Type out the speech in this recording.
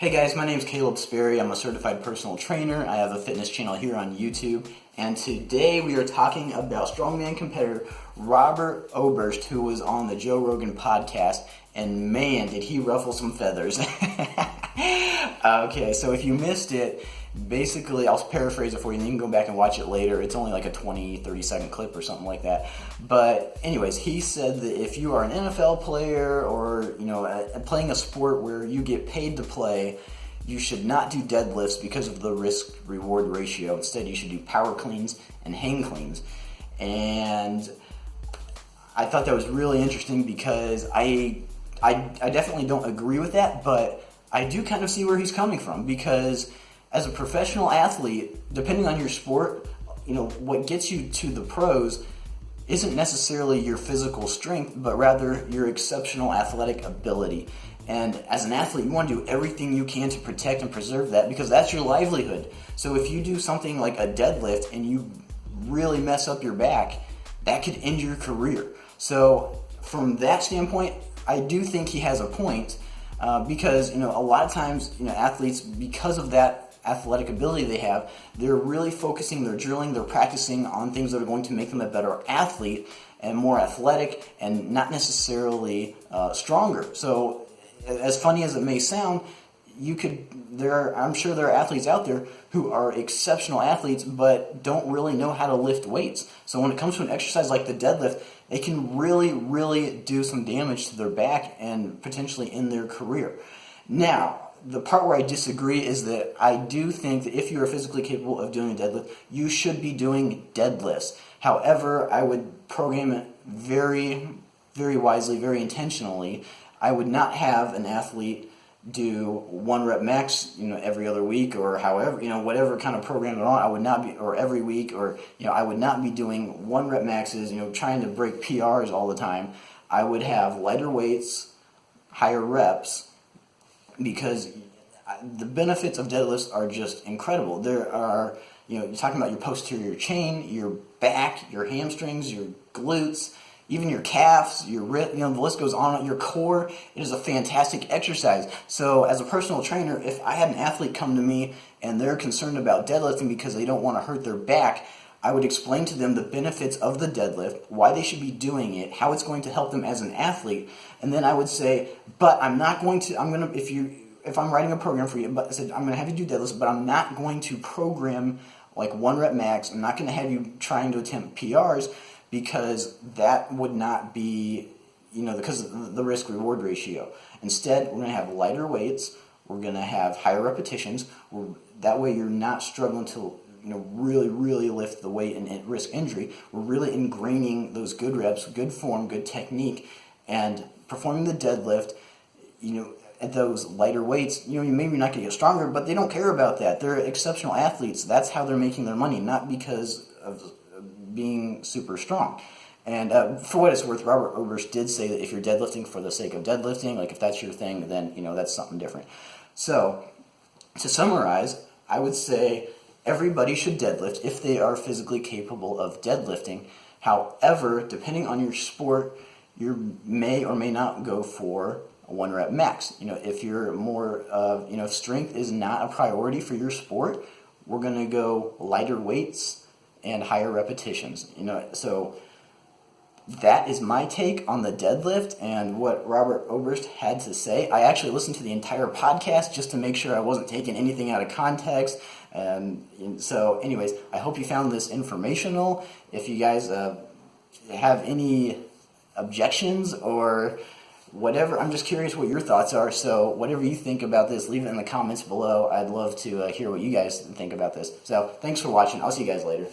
Hey guys, my name is Caleb Sperry. I'm a certified personal trainer. I have a fitness channel here on YouTube. And today we are talking about strongman competitor Robert Oberst, who was on the Joe Rogan podcast. And man, did he ruffle some feathers. Okay, so if you missed it, basically, I'll paraphrase it for you, and you can go back and watch it later. It's only like a 20, 30-second clip or something like that. But anyways, he said that if you are an NFL player or, playing a sport where you get paid to play, you should not do deadlifts because of the risk-reward ratio. Instead, you should do power cleans and hang cleans. And I thought that was really interesting because I definitely don't agree with that, but I do kind of see where he's coming from, because as a professional athlete, depending on your sport, what gets you to the pros isn't necessarily your physical strength, but rather your exceptional athletic ability. And as an athlete, you want to do everything you can to protect and preserve that, because that's your livelihood. So if you do something like a deadlift and you really mess up your back, that could end your career. So from that standpoint, I do think he has a point, because a lot of times athletes, because of that athletic ability they have, they're really focusing, they're drilling, they're practicing on things that are going to make them a better athlete and more athletic, and not necessarily stronger. So as funny as it may sound, I'm sure there are athletes out there who are exceptional athletes but don't really know how to lift weights. So when it comes to an exercise like the deadlift, they can really, really do some damage to their back and potentially end their career. Now, the part where I disagree is that I do think that if you are physically capable of doing a deadlift, you should be doing deadlifts. However, I would program it very, very wisely, very intentionally. I would not have an athlete do 1 rep max, every other week, or however, whatever kind of program they're on. I would not be, or every week, or, I would not be doing 1 rep maxes, trying to break PRs all the time. I would have lighter weights, higher reps, because the benefits of deadlifts are just incredible. There are, you're talking about your posterior chain, your back, your hamstrings, your glutes, even your calves, your wrist, the list goes on. Your core, it is a fantastic exercise. So as a personal trainer, if I had an athlete come to me and they're concerned about deadlifting because they don't want to hurt their back, I would explain to them the benefits of the deadlift, why they should be doing it, how it's going to help them as an athlete, and then I would say, but I'm going to if I'm writing a program for you, but I said, I'm going to have you do deadlifts, but I'm not going to program like 1 rep max. I'm not going to have you trying to attempt PRs, because that would not be, because of the risk-reward ratio. Instead, we're going to have lighter weights. We're going to have higher repetitions. That way you're not struggling to, really, really lift the weight and risk injury. We're really ingraining those good reps, good form, good technique, and performing the deadlift, at those lighter weights, maybe you're not going to get stronger, but they don't care about that. They're exceptional athletes. That's how they're making their money, not because of being super strong. And for what it's worth, Robert Oberst did say that if you're deadlifting for the sake of deadlifting, like if that's your thing, then that's something different. So to summarize, I would say everybody should deadlift if they are physically capable of deadlifting. However, depending on your sport, you may or may not go for a 1 rep max. If you're more of, if strength is not a priority for your sport, we're going to go lighter weights and higher repetitions. So that is my take on the deadlift and what Robert Oberst had to say. I actually listened to the entire podcast just to make sure I wasn't taking anything out of context. And so anyways, I hope you found this informational. If you guys have any objections or whatever, I'm just curious what your thoughts are. So whatever you think about this, leave it in the comments below. I'd love to hear what you guys think about this. So thanks for watching. I'll see you guys later.